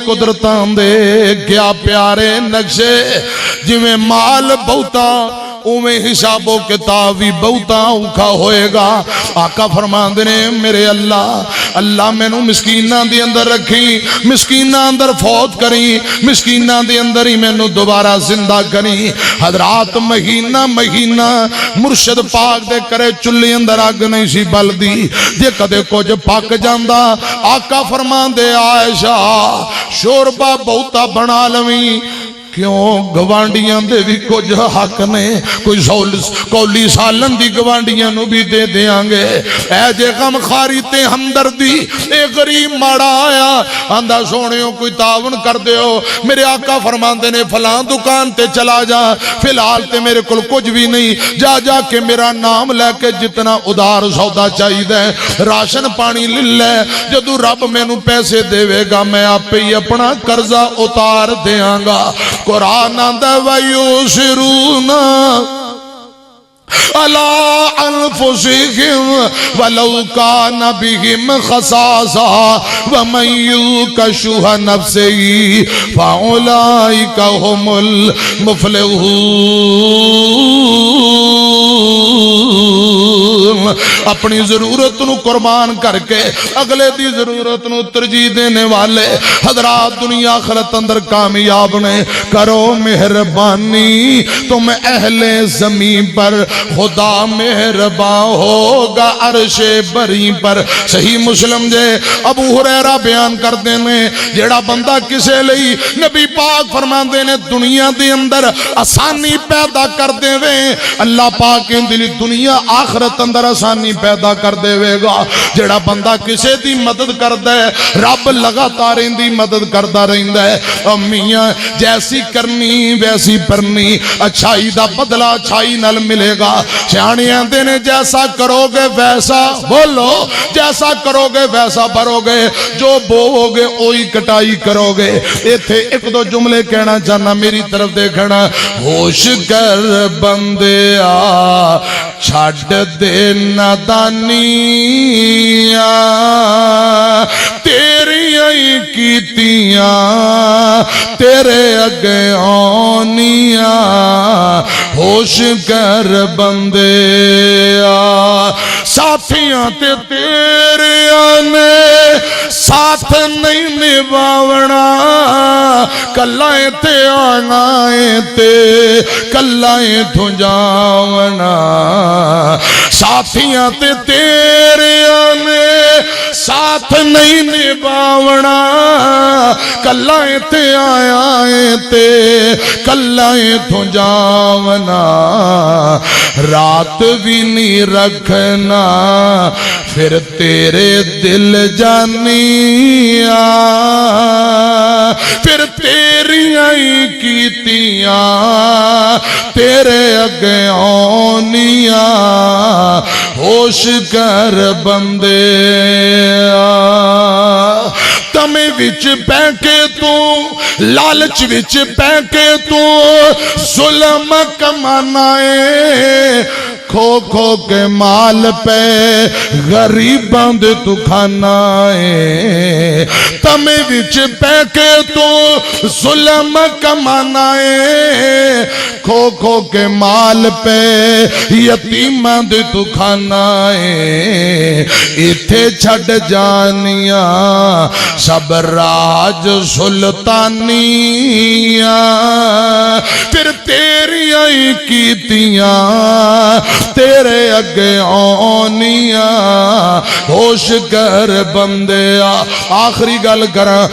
قدرتاں دے کیا پیارے نقشے جویں مال بہتا اویں حساب و کتاب بھی بہتا اوکھا ہوئے گا۔ آقا فرماندے نے میرے اللہ مینوں مسکیناں دے اندر رکھی، مسکیناں اندر فوت کری، مسکیناں دے اندر ہی مینوں دوبارہ زندہ کری۔ حضرات مہینہ مرشد پاک دے کرے چلی اندر اگ نہیں سی بلدی، جے کدے کچھ پک جاندا آقا فرماندے عائشہ شوربا بہتا بنا لویں، کیوں گوانڈیاں دے بھی کچھ حق نے، کوئی کولی سالن دی گوانڈیاں نو بھی دے دیاں گے۔ اے جے غم خاری تے ہمدردی، اے غریب ماڑا آیا آندہ سونیوں کوئی تعاون کر دیو، میرے آقا فرماندے نے فلاں دکان تے چلا جا، فی الحال تے میرے کل کچھ بھی نہیں، جا کے میرا نام لے کے جتنا ادار سودا چاہی دے راشن پانی لے، جدو رب میں نو پیسے دے گا میں آپ پہ ہی اپنا قرضہ اتار دیاں گا۔ قرآن آندہ وَيُسِرُونَ عَلَىٰ أَنفُسِهِمْ وَلَوْ كَانَ بِهِمْ خَصَاصَةٌ وَمَن يُوقَ شُحَّ نَفْسِهِ فَأُولَٰئِكَ هُمُ الْمُفْلِحُونَ۔ اپنی ضرورت نو قربان کر کے اگلے دی ضرورت نو ترجیح دینے والے حضرات دنیا آخرت اندر کامیاب نے۔ کرو مہربانی تم اہل زمین پر، خدا مہربان ہوگا عرش بری پر۔ صحیح مسلم جے ابو ہریرہ بیان کر دینے جیڑا بندہ کسے لئی نبی پاک فرمان دینے دنیا دے اندر آسانی پیدا کر دے وے، اللہ پاک دلی دنیا آخرت اندر آسانی پیدا کر دے وے گا۔ جیڑا بندہ کسے دی مدد کر دے رب لگاتار ان دی مدد کردہ رہن دے۔ امیاں جیسی کرنی ویسی پرنی، اچھائی دا بدلہ اچھائی نل ملے گا۔ سیانیاں دینے جیسا کرو گے ویسا، بولو جیسا کرو گے ویسا بھرو گے، جو بوو گے اوہی کٹائی کرو گے۔ ایتھے ایک دو جملے کہنا چاہنا میری طرف دیکھنا۔ ہوش کر بندیا چھاڑ دے نادانیاں، تیری آئی کیتیاں تیرے اگے آنیاں۔ ہوش کر بندیا ساتھیاں تے تیرے آنے ساتھ نہیں نبھاونا، کلائیں تے آنائیں تے کلائیں دھنجاونا۔ ساتھیاں تے تیرے آنے ساتھ نہیں نبھاونا، کلائیں تے آئیں تے کلائیں دھنجاونا۔ رات بھی نہیں رکھنا پھر تیرے دل جانیاں، پھر تیری آئی کیتیاں تیرے اگے آنیاں۔ ہوش کر بندے تمہیں وچ پہ کے تو لالچ وچ پہ کے تو ظلم کمانا ہے، کھو کھو کے مال پہ غریباں دے تو کھانا ہے۔ تمہیں وچ پہ کے تو ظلم کمانا ہے، کھو کھو کے مال پہ یتیماں دے تو کھانا ہے۔ ایتھے چھڑ جانیاں سب راج سلطانیاں، پھر تیری آئی کیتیاں تیرے اگے آنیاں۔ ہوش کر بندیا آخری گل کراں۔